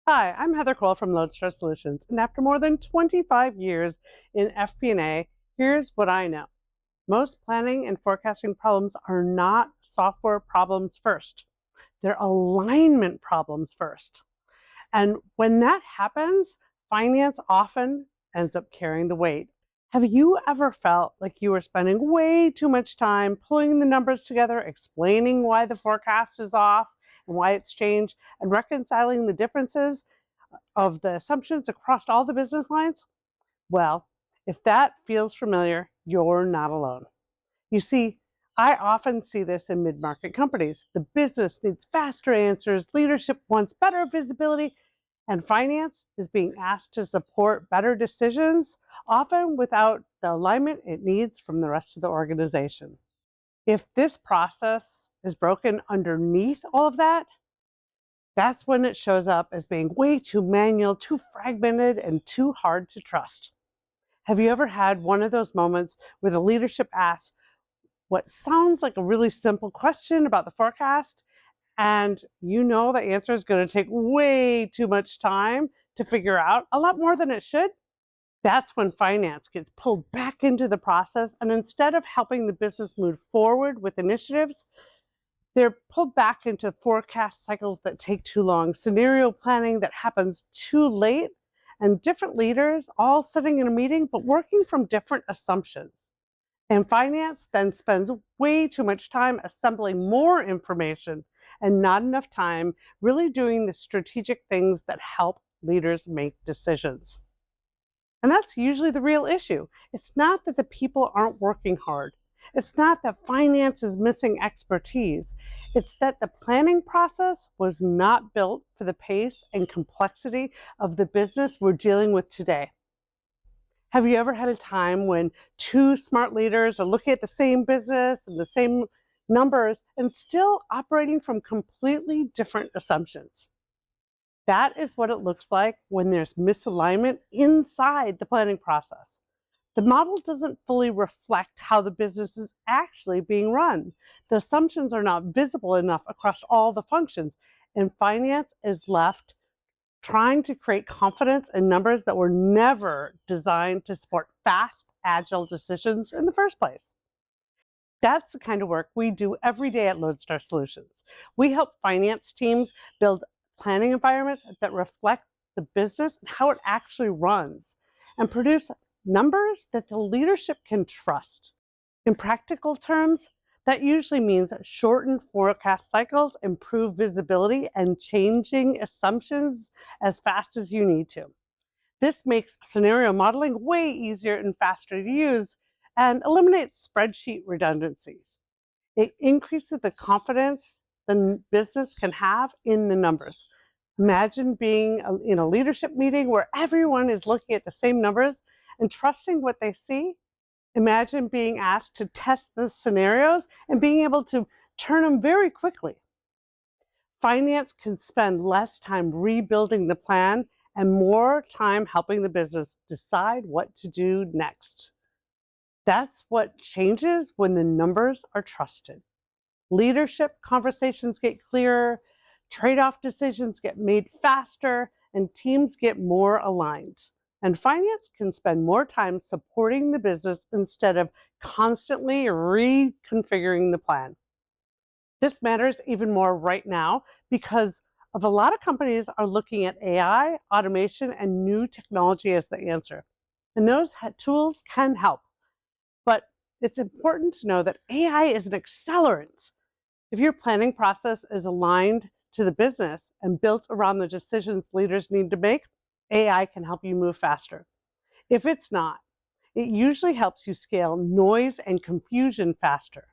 Hi, I'm Heather Cole from Lodestar Solutions, and after more than 25 years in FP&A, here's what I know. Most planning and forecasting problems are not software problems first. They're alignment problems first. And when that happens, finance often ends up carrying the weight. Have you ever felt like you were spending way too much time pulling the numbers together, explaining why the forecast is off and why it's changed, and reconciling the differences of the assumptions across all the business lines? Well, if that feels familiar, you're not alone. You see, I often see this in mid-market companies. The business needs faster answers, leadership wants better visibility, and finance is being asked to support better decisions, often without the alignment it needs from the rest of the organization. If this process is broken underneath all of that, that's when it shows up as being way too manual, too fragmented, and too hard to trust. Have you ever had one of those moments where the leadership asks what sounds like a really simple question about the forecast, and you know the answer is going to take way too much time to figure out, a lot more than it should? That's when finance gets pulled back into the process, and instead of helping the business move forward with initiatives, they're pulled back into forecast cycles that take too long, scenario planning that happens too late, and different leaders all sitting in a meeting but working from different assumptions. And finance then spends way too much time assembling more information and not enough time really doing the strategic things that help leaders make decisions. And that's usually the real issue. It's not that the people aren't working hard. It's not that finance is missing expertise. It's that the planning process was not built for the pace and complexity of the business we're dealing with today. Have you ever had a time when two smart leaders are looking at the same business and the same numbers and still operating from completely different assumptions? That is what it looks like when there's misalignment inside the planning process. The model doesn't fully reflect how the business is actually being run. The assumptions are not visible enough across all the functions, and finance is left trying to create confidence in numbers that were never designed to support fast, agile decisions in the first place. That's the kind of work we do every day at Lodestar Solutions. We help finance teams build planning environments that reflect the business and how it actually runs, and produce numbers that the leadership can trust. In practical terms, that usually means shortened forecast cycles, improved visibility, and changing assumptions as fast as you need to. This makes scenario modeling way easier and faster to use and eliminates spreadsheet redundancies. It increases the confidence the business can have in the numbers. Imagine being in a leadership meeting where everyone is looking at the same numbers and trusting what they see. Imagine being asked to test the scenarios and being able to turn them very quickly. Finance can spend less time rebuilding the plan and more time helping the business decide what to do next. That's what changes when the numbers are trusted. Leadership conversations get clearer, trade-off decisions get made faster, and teams get more aligned. And finance can spend more time supporting the business instead of constantly reconfiguring the plan. This matters even more right now because of a lot of companies are looking at AI, automation, and new technology as the answer. And those tools can help. But it's important to know that AI is an accelerant. If your planning process is aligned to the business and built around the decisions leaders need to make, AI can help you move faster. If it's not, it usually helps you scale noise and confusion faster.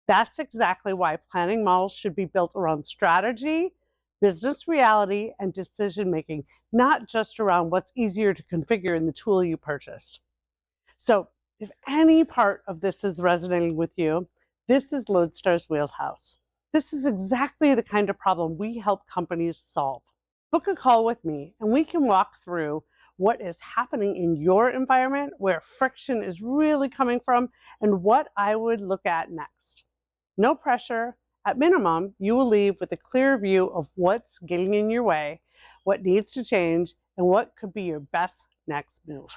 That's exactly why planning models should be built around strategy, business reality, and decision making, not just around what's easier to configure in the tool you purchased. So, if any part of this is resonating with you, this is Lodestar's wheelhouse. This is exactly the kind of problem we help companies solve. Book a call with me and we can walk through what is happening in your environment, where friction is really coming from, and what I would look at next. No pressure. At minimum, you will leave with a clear view of what's getting in your way, what needs to change, and what could be your best next move.